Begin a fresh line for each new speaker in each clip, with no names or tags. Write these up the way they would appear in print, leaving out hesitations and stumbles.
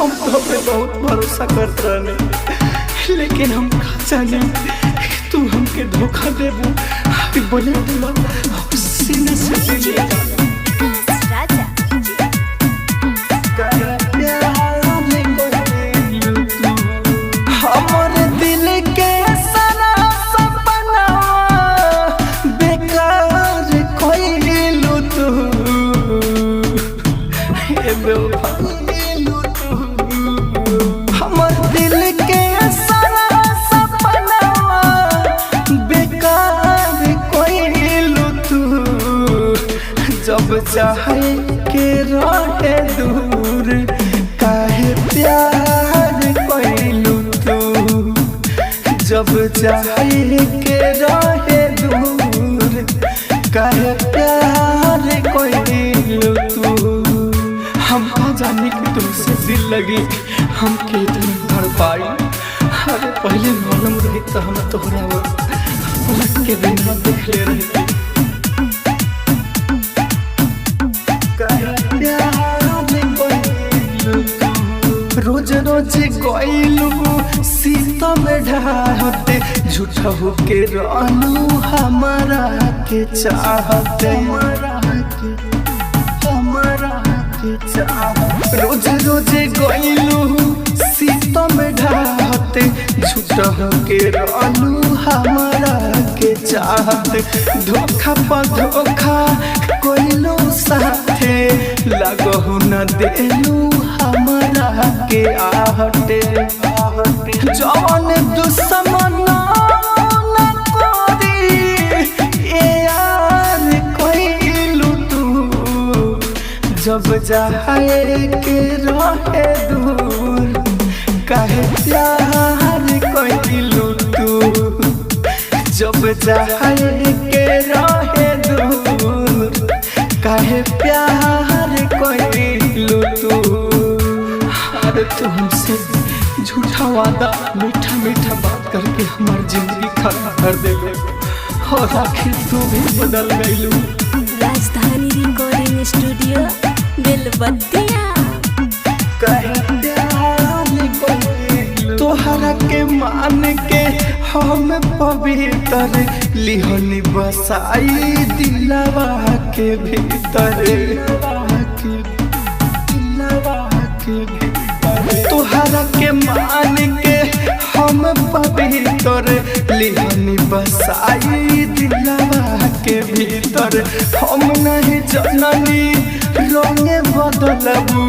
हम तो पे बहुत भरोसा करते रहने, लेकिन हम जाने तू हमके धोखा देबू। अभी बोले तुम सीने से दिलिया हमारे दिल के सारा सपना बेकार कोइलू तू, हे बेवफाइलू तू। हमारे दिल के सारा सपना बेकार कोइलू तू, जब चाहे के रहे दूर काहे प्यार कोइलू तू, जब चाहे के रहे दूर काहे प्यार कोइलू तू। हम कहाँ जाने कि तुमसे दिल लगी हम के इतनी भर पाई। अरे पहले मालूम रही तो हम तोहरा पलट के दिन देख ले रही। रोज रोज कोइलू सीता में ढाहते, झूठा होके रानू हमारा के चाहते, हमारा के चाहते। रोज रोज कोइलू सीता में ढाहते, झूठा होके रानू हमारा के चाहते। धोखा पर धोखा कोइलू साथे लगहु न देलू हमारा के आहटे। जवान दुश्मन न कोरी ए यार कोइलू तू, जब जाए के रहे दूर काहे प्यार कोइलू तू, जब जाए के रहे दूर काहे प्यार कोइलू तू। अरे तू हमसे झूठा वादा मीठा मीठा बात करके हमारी जिंदगी खराब कर दे, और आखिर तू भी बदल गईलू।
राजधानी रिकॉर्डिंग स्टूडियो बेलबत्तिया।
तोहरा के मान के हम पवित्र लिहनी बसाई दिलवा के भीतर, तोहरा के मान के हम पवित्र लिहनी बसाई दिलवा के भीतर। हम नहीं जननी रंगे बदलबू,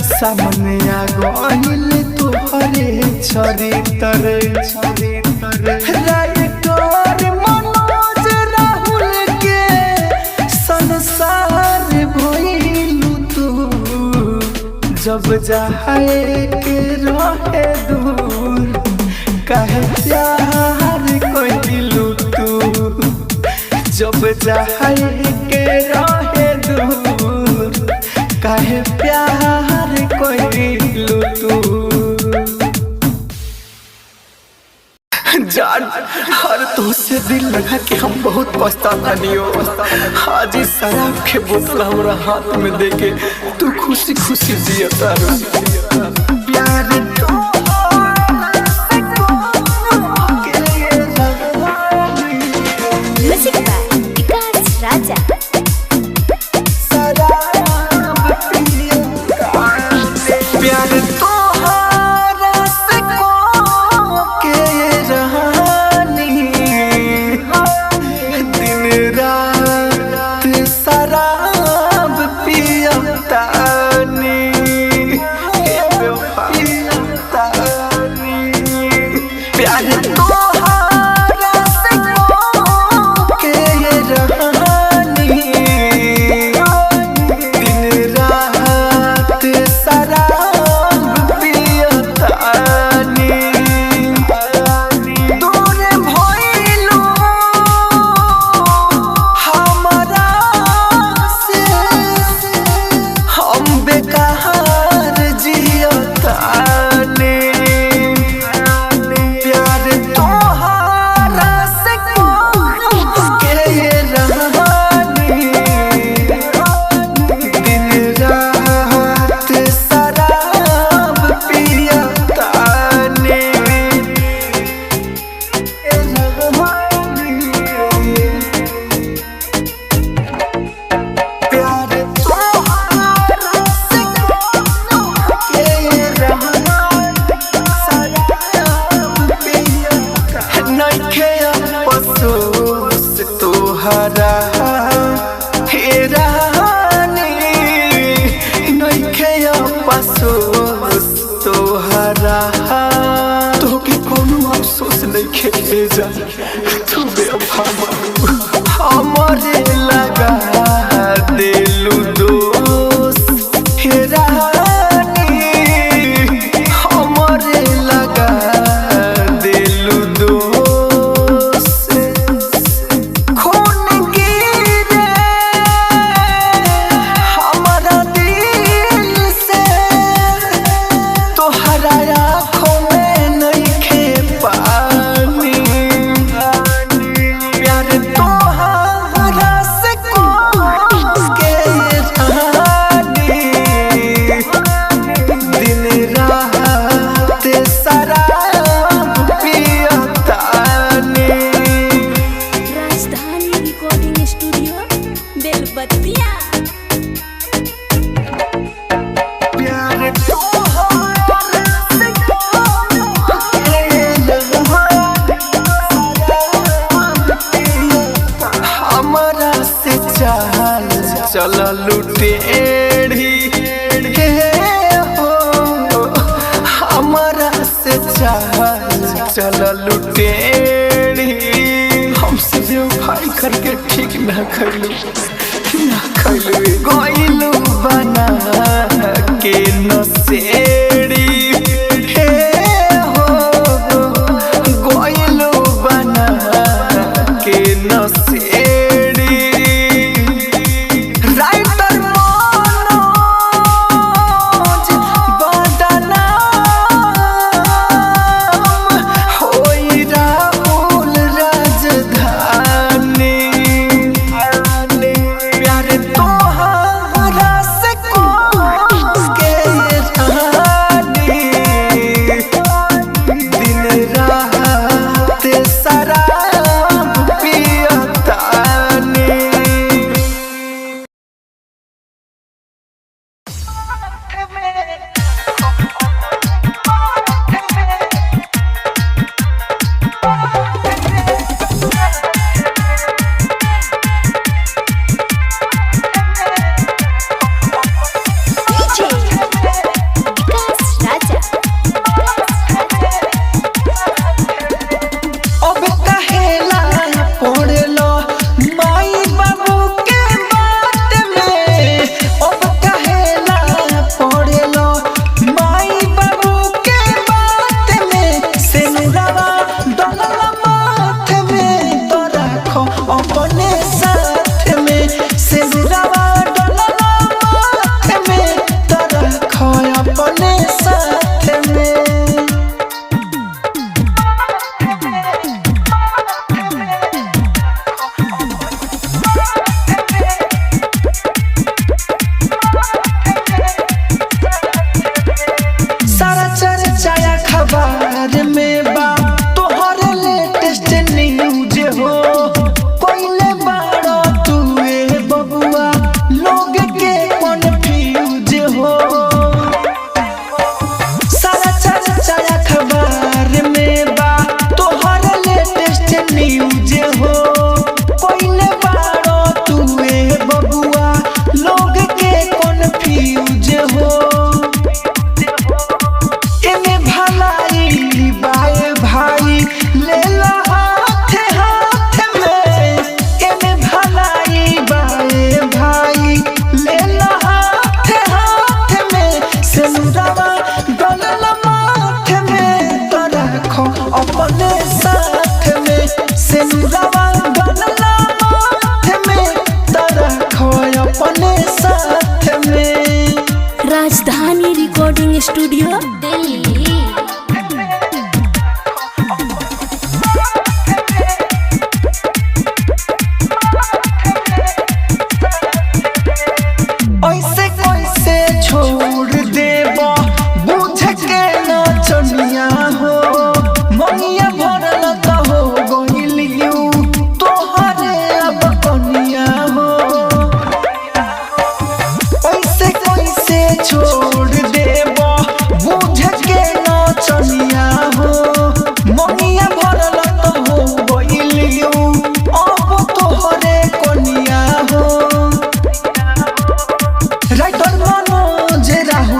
सामने आ गइल तोहरे चरित्र। राइटर मनोज राहुल के संसार भइलू तू, जब जाए के रहे दूर काहे प्यार कोइलू तू, जब जाए के रहे दूर काहे प्यार कोइलू तू। जान हर तो से दिल लगा के हम बहुत पछतानियो। आज इस शराब के बोतल हमरा हाथ में देके तू खुशी खुशी जियता प्यार तो
राजा
प्यार तो अफसोस तोहरा तोके कोनो अफसोस नहीं खेले जा तू बेवफा हमरे लगा दिलू दोस्त हे रानी हमरे लगा दिलू दोस्त खून गिरे हमारा दिल से तोहरा आँखों में नइखे पानी प्यार तोहरा से के रानी दिन रात शराब पियतानी।
राजधानी रिकॉर्डिंग स्टूडियो बेलबत्तिया।
प्यार तोहरा से हमरा से चल लुटेढ़ी हो हमरा से चल लुटेढ़ी हमसे बेवफाई करके ठीक ना खैलू गइलू बना के नसेड़ी हो गइलू बना के नसेड़ी राइटर मनोज बदनाम होई राहुल राजधानी प्यार तोहरा से के रानी दिन रात शराब पियतानी।
डीजे विकास राजा।
अब कहेला पड़लो माई बाबू के बात में अब कहेला पड़लो माई बाबू के बात में सिंदूरवा डलला माथ में तो रखो अपने साथ में सिंदूरवा डलला माथ में तो रखो अपने साथ में। सारा चर्चा खबर में बा तोहर लेटेस्ट न्यूज हो कोइले बाड़ो तू ए बबुआ लोग के कन्फ्यूज हो सारा चर्चा खबर में बा तोहर लेटेस्ट न्यूज हो कोइले बाड़ो तू ए बबुआ लोग के कन्फ्यूज हो एमे भलाई बाए भाई ले ला हाथ हाथ में एमे भलाई बाए भाई ले ला हाथ हाथ में सिंदूरवा डलला माथ में तो रखो अपने साथ में सिंदूरवा डलला माथ में तो रखो अपने साथ में।
राजधानी रिकॉर्डिंग स्टूडियो दिल्ली।
ऐसे कैसे छोड़ देबो बुझ के नचनिया हो मनिया भरल त हो गइलियू तोहरे अब कनिया हो ऐसे कैसे छोड़ देबो बुझ के नचनिया हो मनिया भरल त हो गइलियू अब तोहरे कनिया हो राइटर मनोज राहुल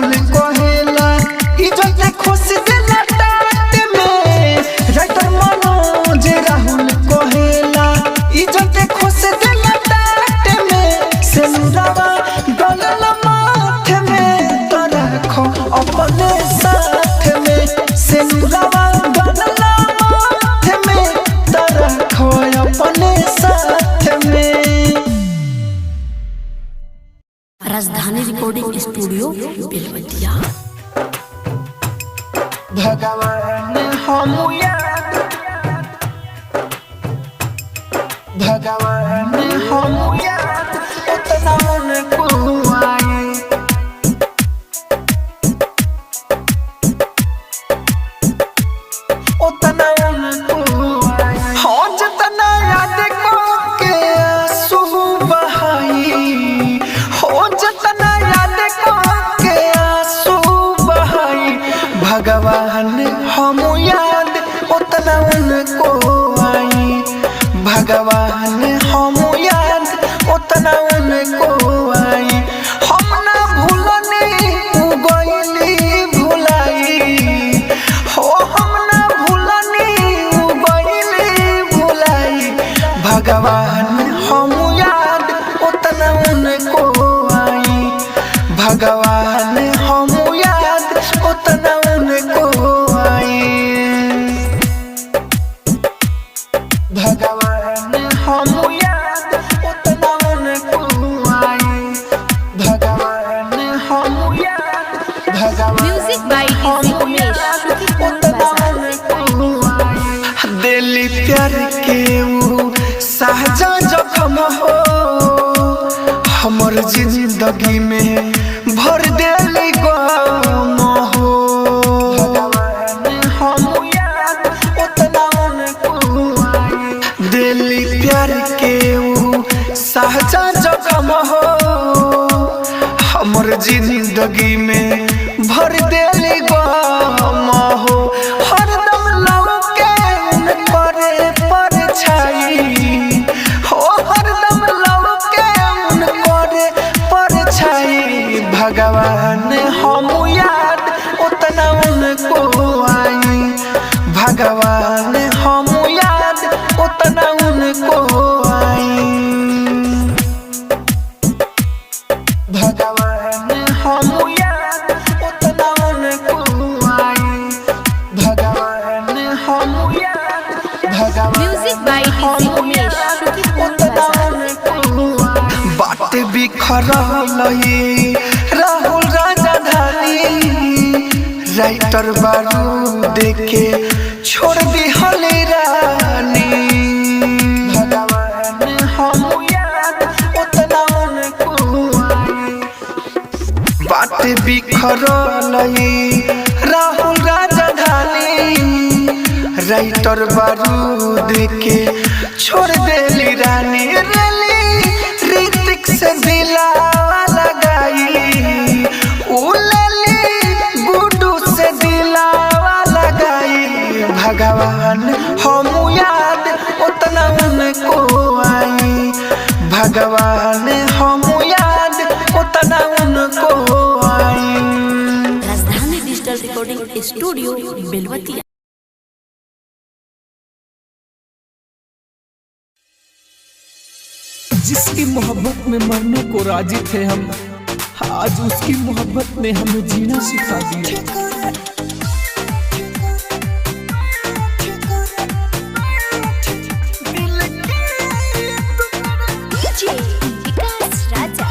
भगवान हम याद भगवान हम याद उतना उनको आए उतना उनको आए हो जितना याद करके आंसू बहाई हो जितना याद करके आंसू बहाई भगवान हम याद उतना उनको आई भगवान हम याद उतना उनको आई हम ना भूलने गईली भुलाई हो हम ना भूलने गईली भुलाई भगवान हम याद उतना उनको आई भगवान हम याद उतना उनको आई भगवान हम याद उतना उनको आई भगवान हम याद भगवान
म्यूजिक बाय डीजे उमेश
उतना उनको आई दिली प्यार के वो सहजा जख्म हो हमर जिंदगी में भर देली गम हो भगवान हम याद उतना उनको आई दिली प्यार के वो सहजा जख्म हो हमर जिंदगी में भर देली गम हो हरदम लौके करे परछाई हो हरदम लौके करे परछाई भगवान हम याद उतना उनको आई भगवान हम याद उतना उनको आई भगवान हम याद उतना उनको आई भगवान हम याद भगवान
म्यूजिक बाय डीजे उमेश
बाट बिखरल राहुल राजधानी राइटर बारू देखे छोड़ दिहल रानी भगवान हम याद उतना उनको आई बाट बिखरल राहुल राजधानी राइटर बारूद के छोड़ देली रानी रली ऋतिक से दिलावा लगाई उलली गुड्डू से दिलावा लगाई भगवान हम याद उतना उनको आई भगवान हम याद उतना उनको आई
राजधानी डिजिटल रिकॉर्डिंग स्टूडियो बेलवतिया।
जिसकी मोहब्बत में मरने को राजी थे हम आज उसकी मोहब्बत ने हमें जीना सिखा दिया।
डीजे विकास राजा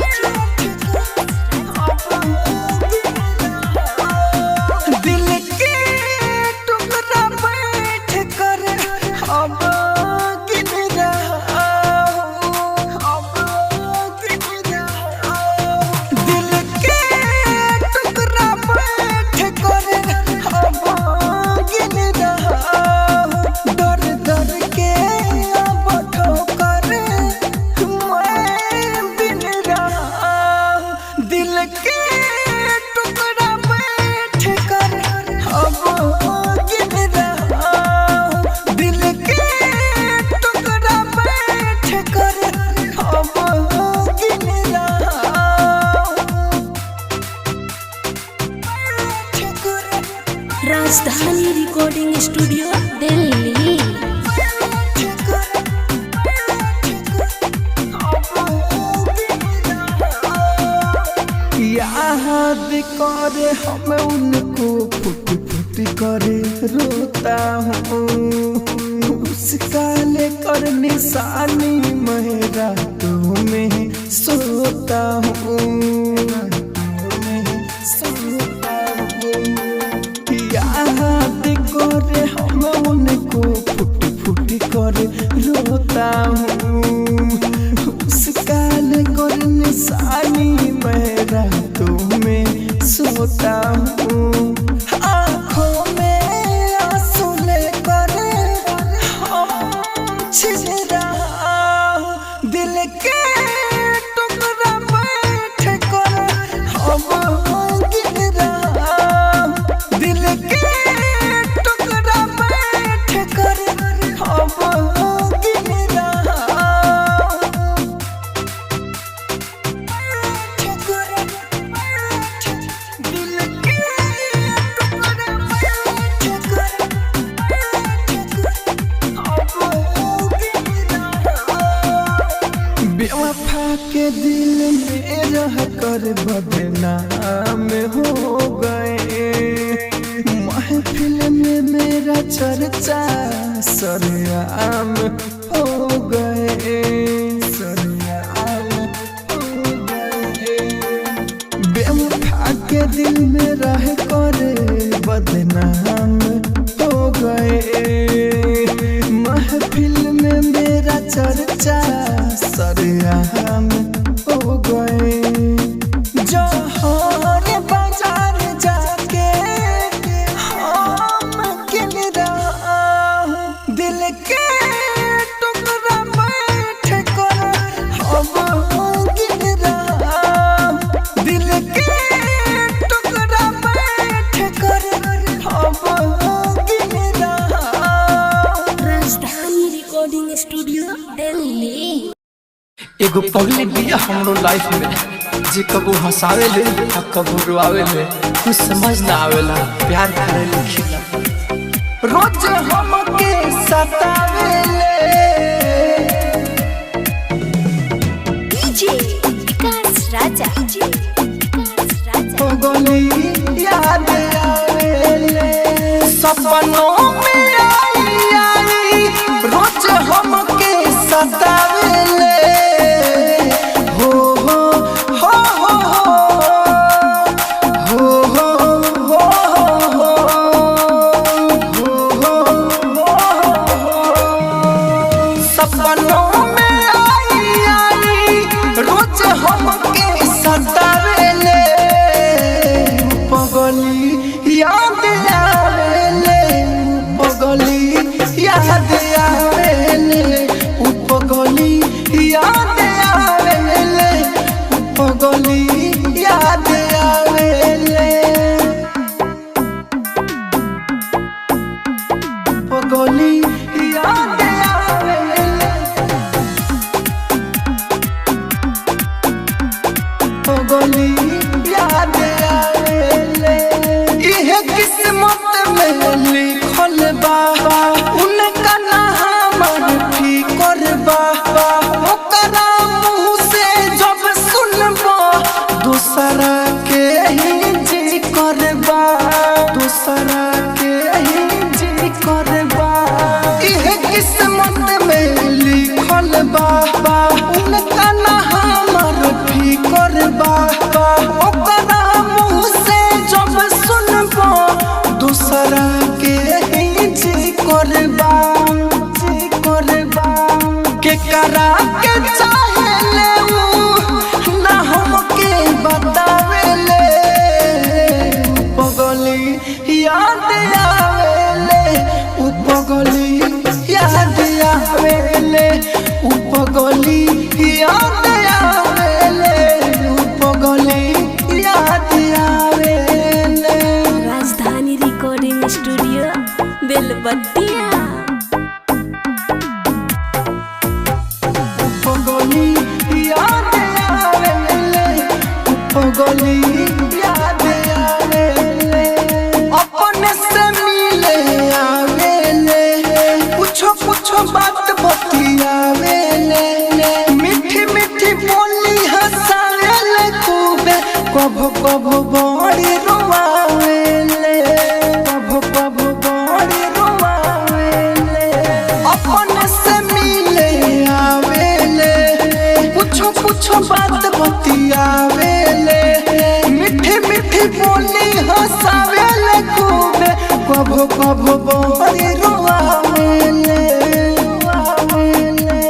दिल के टुकड़ा बैठ कर अब गिन रहा दिल के टुकड़ा बैठ कर अब गिन रहा दर दर के अब ठोकर मैं बिन रहा दिल के टुकड़ा बैठ कर अब गिन रहा दिल के टुकड़ा बैठ कर अब गिन रहा
राजधानी रिकॉर्डिंग स्टूडियो दिल्ली।
याद करे हमें उनको फुट फुट करे रोता हूँ उसका लेकर निशानी मैं रातों में सोता हूँ सोता हूँ। याद सोता हूँ, आँखों में आंसू लेकर हम छिल रहा हूँ। दिल के टुकड़ा बैठ कर अब गिर रहा हूँ। दिल के टुकड़ा बैठ कर अब गिर रहा हूँ। दिल के टुकड़ा बैठ कर अब गिर रहा हूँ। बेवफा के दिल में रह कर बदनाम हो गए, महफिल में मेरा चर्चा सरेआम हो गए, सरेआम हो गए। बेवफा के दिल में रह कर बदनाम हो गए, महफिल में मेरा चर्चा सरेआम हो गए। जौहर बाजार जाके हम गिन रहा हूँ। दिल के टुकड़ा बैठ कर अब गिन रहा हूँ। दिल के टुकड़ा बैठ कर अब गिन रहा हूँ।
राजधानी रिकॉर्डिंग स्टूडियो दिल्ली।
एगो पगली बिया हमरो लाइफ में, जे कबो हंसावे ले आ कबो रोआवे ले, कुछ समझ ना आवेला प्यार करे लिखिला। रोज हमके सतावे ले
डीजे विकास राजा, डीजे विकास राजा।
पगली याद आवे ले, सपनों में आई रोज हमके सतावे ले। सपनों में आई रोज हमके सतावे ले, पगली याद आवे ले, पगली याद आवे ले, पगली याद आवे ले, पगली याद आवे ले, पगली याद पगली याद आवे ले। इहे किस्मत में लिखल बा, उनका ना हमर फिकर बा। ओकरा मुँह से जब सुनबा दूसरा के ही जी करबा, दूसरा के ही जी करबा। इहे किस्मत में लिखल बा, उनका ना हमर फिकर बा। ओकरा मुँह से जब सुनबा दूसरा के ही जी करबा, जी करबा। केकरा के चाहे ले ऊ ना हमके बतावे ले, पगली याद आवे ले, ऊ पगली याद आवे ले, ऊ पगली याद आवे ले, ऊ पगली याद आवे ले।
राजधानी रिकॉर्डिंग स्टूडियो बेलबत्तिया।
पगली याद आवे ले, पगली याद आवे ले। अपने से मिले आवे ले, कुछो कुछो बात बतियावे ले, मीठी मीठी बोली हंसावे ले खूबे, कभो कभो बड़ी रोआवे ले, कभो कभो बड़ी रोआवे ले। अपने से मिले आवे ले, कुछो कुछो बात बतियावे ले, मीठी मीठी बोली हंसावे ले खूबे, कभो कभो बड़ी रोआवे ले, रोआवे ले।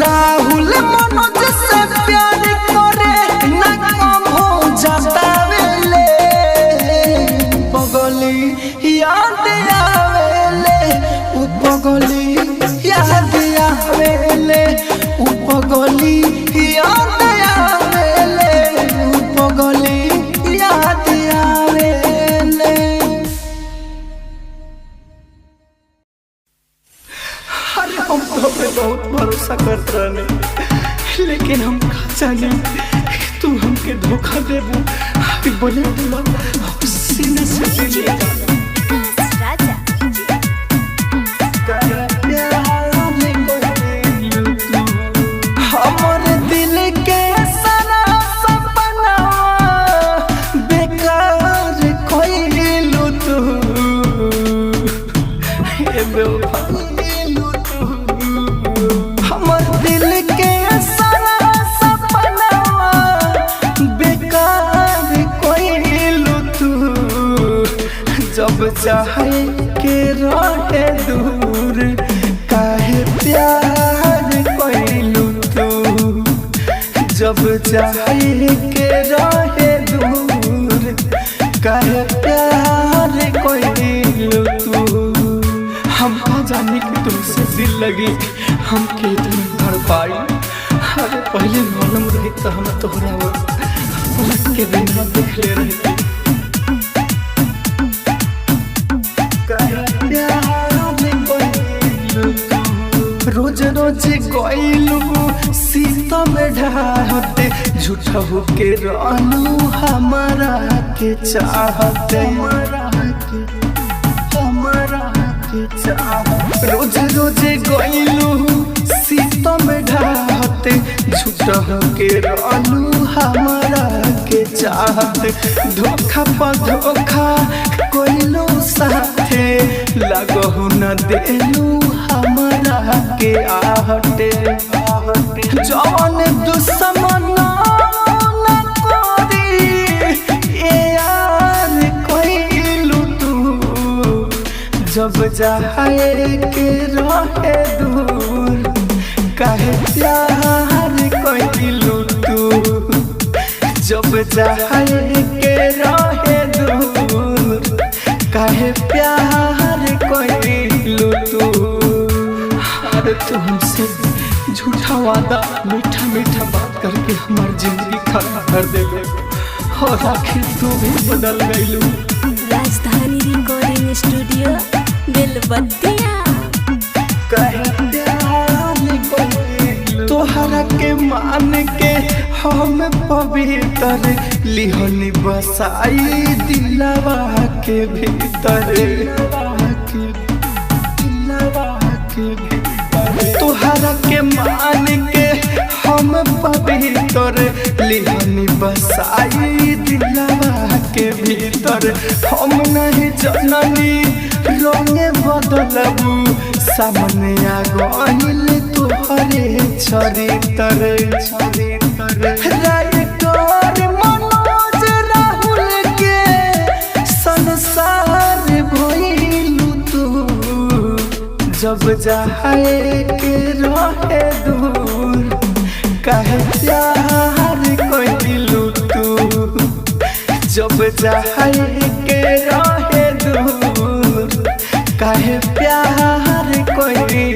राहुल मनोज से प्यार करे ना कम हो जातावे ले, पगली याद आवेले उ पगली याद आवेले उ पगली याद आवेले। अरे हम तो पे बहुत भरोसा करते रहने, लेकिन हम का जाने तू हमके धोखा देबू। अभी बोले बोला सीने से दिल लगा
राजा
हमर दिल के सारा सपना बेकार कइलू तू, हे बेवफाइलू तू। हमर दिल के सारा सपना बेकार कइलू तू, जब चाहे के रहे दूर काहे प्यार कइलू तू, जब चाहे के रहे दूर काहे प्यार कइलू तू। हम का जाने कि तुमसे दिल लगी हम के तुम भर पाई। अरे पहले मालूम रही तो हम तोहरा पलट के बिना देख ले रहती। रोज रोज गइलू सीता में ढाहते झूठा होके रहलू हमारा के चाहते, हमारा के चाहते। रोज रोज गइलू सीता में ढाहते झूठा होके रहलू हमारा के चाहते। धोखा पर धोखा कोइलू साथे लगहु न देलू हमारा के आहटे। जवन दुश्मन न कोरी ए यार कइलू तू, जब जाए के रहे दूर काहे प्यार कइलू तू, जब जाए के रहे दूर काहे प्यार कइलू तू। अरे तुमसे झूठा वादा मीठा मीठा बात करके हमारी जिंदगी खराब कर देले, और आखिर तू भी बदल गइलू।
राजधानी रिकॉर्डिंग स्टूडियो बेलबत्तिया।
तोहरा के मान के हम पवित्र लिहनी बसाई दिलवा के भीतर, तोहरा के मान के हम पवित्र लिहनी बसाई दिलवा के भीतर। हम नहीं जननी रंगे बदलबू सामने आ गइल तोहरे चरित्र। राइटर मनोज राहुल के संसार भइलू तू, जब जाए के रहे दूर काहे प्यार कइलू तू, जब जाए के रहे दूर काहे प्यार कइलू।